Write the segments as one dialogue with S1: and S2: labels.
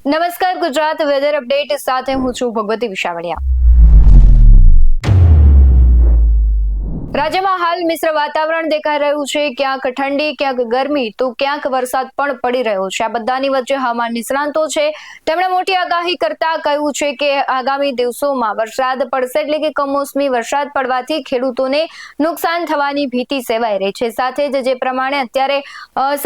S1: નમસ્કાર, Gujarat weather update સાથે હું છું ભગવતી વિશાવડિયા। રાજ્યમાં હાલ મિશ્ર વાતાવરણ દેખાઈ રહ્યું છે। ક્યાંક ઠંડી, ક્યાંક ગરમી તો ક્યાંક વરસાદ પણ પડી રહ્યો છે। આ બધાની વચ્ચે હવામાન નિષ્ણાંતો છે તેમણે મોટી આગાહી કરતા કહ્યું છે કે આગામી દિવસોમાં વરસાદ પડશે, એટલે કે કમોસમી વરસાદ પડવાથી ખેડૂતોને નુકસાન થવાની ભીતિ સેવાઈ રહી છે। સાથે જ જે પ્રમાણે અત્યારે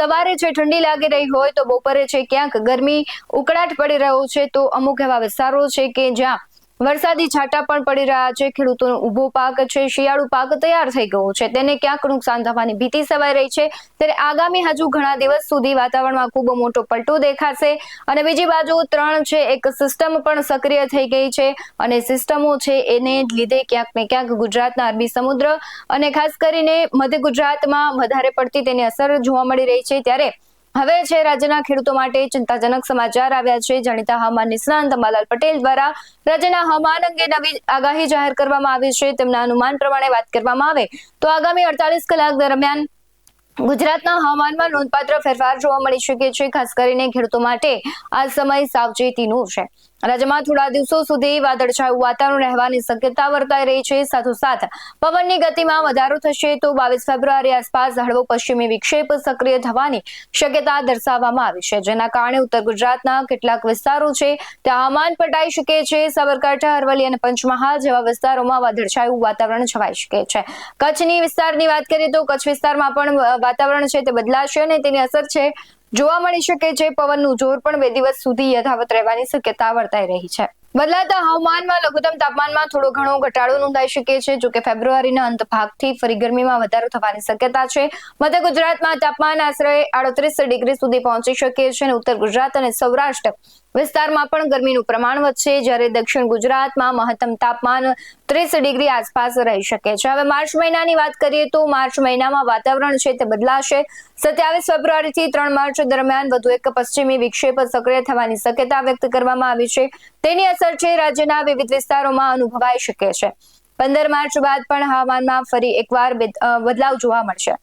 S1: સવારે છે ઠંડી લાગી રહી હોય તો બપોરે છે ક્યાંક ગરમી ઉકળાટ પડી રહ્યો છે, તો અમુક એવા વિસ્તારો છે કે જ્યાં વરસાદી છાંટા પણ પડી રહ્યા છે। ખેડૂતોનો ઊભો પાક છે, શિયાળુ પાક તૈયાર થઈ ગયો છે, તેને ક્યાંક નુકસાન થવાની ભીતિ સેવાઈ રહી છે। ત્યારે આગામી હજુ ઘણા દિવસ સુધી વાતાવરણમાં ખૂબ મોટો પલટો દેખાશે। અને બીજી બાજુ ત્રણ છે એક સિસ્ટમ પણ સક્રિય થઈ ગઈ છે અને સિસ્ટમો છે એને લીધે ક્યાંક ને ક્યાંક ગુજરાતના અરબી સમુદ્ર અને ખાસ કરીને મધ્ય ગુજરાતમાં વધારે પડતી તેની અસર જોવા મળી રહી છે। ત્યારે હવે છે રાજ્યના ખેડૂતો માટે ચિંતાજનક સમાચાર આવ્યા છે। જાણીતા હવામાન નિષ્ણાંત અંબાલાલ પટેલ દ્વારા રાજ્યના હવામાન અંગે નવી આગાહી જાહેર કરવામાં આવી છે। તેમના અનુમાન પ્રમાણે વાત કરવામાં આવે તો આગામી 48 કલાક દરમિયાન ગુજરાતના હવામાનમાં નોંધપાત્ર ફેરફાર જોવા મળી શકે છે। ખાસ કરીને ખેડૂતો માટે આ સમય સાવચેતીનો છે। રાજ્યમાં થોડા દિવસો સુધી વાદળછાયું વાતાવરણ રહેવાની શક્યતા વર્તાઈ રહી છે। સાથોસાથ પવનની ગતિમાં વધારો થશે તો 22 ફેબ્રુઆરી આસપાસ હળવો પશ્ચિમી વિક્ષેપ સક્રિય થવાની શક્યતા દર્શાવવામાં આવી છે, જેના કારણે ઉત્તર ગુજરાતના કેટલાક વિસ્તારો છે ત્યાં હવામાન પલટાઈ શકે છે। સાબરકાંઠા, અરવલ્લી અને પંચમહાલ જેવા વિસ્તારોમાં વાદળછાયું વાતાવરણ છવાઈ શકે છે। કચ્છની વિસ્તારની વાત કરીએ તો કચ્છ વિસ્તારમાં પણ વાતાવરણ છે તે બદલાશે અને તેની અસર છે જોવા મળી શકે છે। પવનનું જોર પણ 2 દિવસ સુધી યથાવત રહેવાની શક્યતા વર્તાઈ રહી છે। બદલાતા હવામાનમાં લઘુત્તમ તાપમાનમાં થોડો ઘણો ઘટાડો નોંધાઈ શકે છે, જો કે ફેબ્રુઆરીના અંત ભાગથી ફરી ગરમીમાં વધારો થવાની શક્યતા છે। મધ્ય ગુજરાતમાં તાપમાન આશરે 38 ડિગ્રી સુધી પહોંચી શકે છે અને ઉત્તર ગુજરાત અને સૌરાષ્ટ્ર વિસ્તારમાં પણ ગરમીનું પ્રમાણ વધશે, જ્યારે દક્ષિણ ગુજરાતમાં મહત્તમ તાપમાન 30 ડિગ્રી આસપાસ રહી શકે છે। હવે માર્ચ મહિનાની વાત કરીએ તો માર્ચ મહિનામાં વાતાવરણ છે તે બદલાશે। 27 ફેબ્રુઆરીથી 3 માર્ચ દરમિયાન વધુ એક પશ્ચિમી વિક્ષેપ સક્રિય થવાની શક્યતા વ્યક્ત કરવામાં આવી છે। તેની અસર છે રાજ્યના વિવિધ વિસ્તારોમાં અનુભવાઈ શકે છે। 15 માર્ચ બાદ પણ હવામાનમાં ફરી એકવાર બદલાવ જોવા મળશે।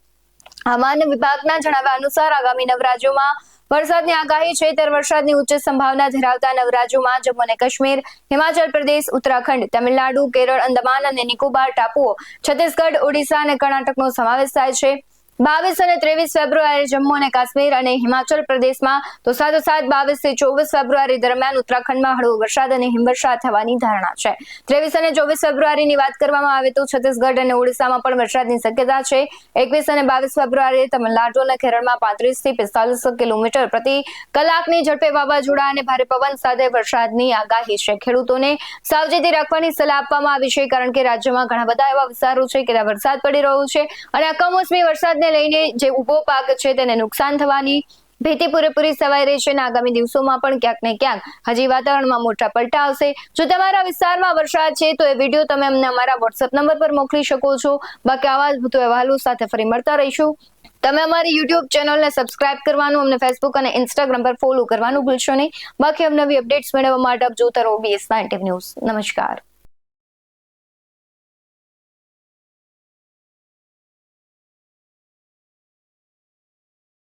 S1: હવામાન વિભાગના જણાવ્યા અનુસાર આગામી 9 રાજ્યોમાં વરસાદની આગાહી છે। ત્યારે વરસાદની ઉચ્ચ સંભાવના ધરાવતા 9 રાજ્યોમાં જમ્મુ અને કાશ્મીર, હિમાચલ પ્રદેશ, ઉત્તરાખંડ, તમિલનાડુ, કેરળ, અંદમાન અને નિકોબાર ટાપુઓ, છત્તીસગઢ, ઓડિશા અને કર્ણાટકનો સમાવેશ થાય છે। 22 અને 23 ફેબ્રુઆરી જમ્મુ અને કાશ્મીર અને હિમાચલ પ્રદેશમાં તો સાથોસાથ 22 થી 24 ફેબ્રુઆરી દરમિયાન ઉત્તરાખંડમાં હળવો વરસાદ અને હિમવર્ષા થવાની ધારણા છે। 23 અને 24 ફેબ્રુઆરીની વાત કરવામાં આવે તો છત્તીસગઢ અને ઓડિશામાં પણ વરસાદની શક્યતા છે। 21 અને 22 ફેબ્રુઆરીએ તમિલનાડુ અને કેરળમાં 35 થી 45 કિલોમીટર પ્રતિ કલાકની ઝડપે વાવાઝોડા અને ભારે પવન સાથે વરસાદની આગાહી છે। ખેડૂતોને સાવચેતી રાખવાની સલાહ આપવામાં આવી છે, કારણ કે રાજ્યમાં ઘણા બધા એવા વિસ્તારો છે કે ત્યાં વરસાદ પડી રહ્યો છે અને આ કમોસમી વરસાદને લઈને જે ઊભો પાક છે તેને નુકસાન થવાની ભીતિ પૂરેપૂરી સેવાઈ રહી છે અને આગામી દિવસોમાં પણ ક્યાંક ને ક્યાંક હજી વાતાવરણમાં મોટા પલટા આવશે। જો તમારા વિસ્તારમાં વરસાદ છે તો એ વિડીયો તમે અમને અમારા વોટ્સએપ નંબર પર મોકલી શકો છો। બાકી આવા જ વધુ અહેવાલો સાથે ફરી મળતા રહીશું। તમે અમારી યુટ્યુબ ચેનલને સબસ્ક્રાઇબ કરવાનું, અમને ફેસબુક અને ઇન્સ્ટાગ્રામ પર ફોલો કરવાનું ભૂલશો નહીં। બાકી નવી અપડેટ્સ મેળવવા માટે આપ જોતા રહો BS19 ન્યૂઝ। નમસ્કાર।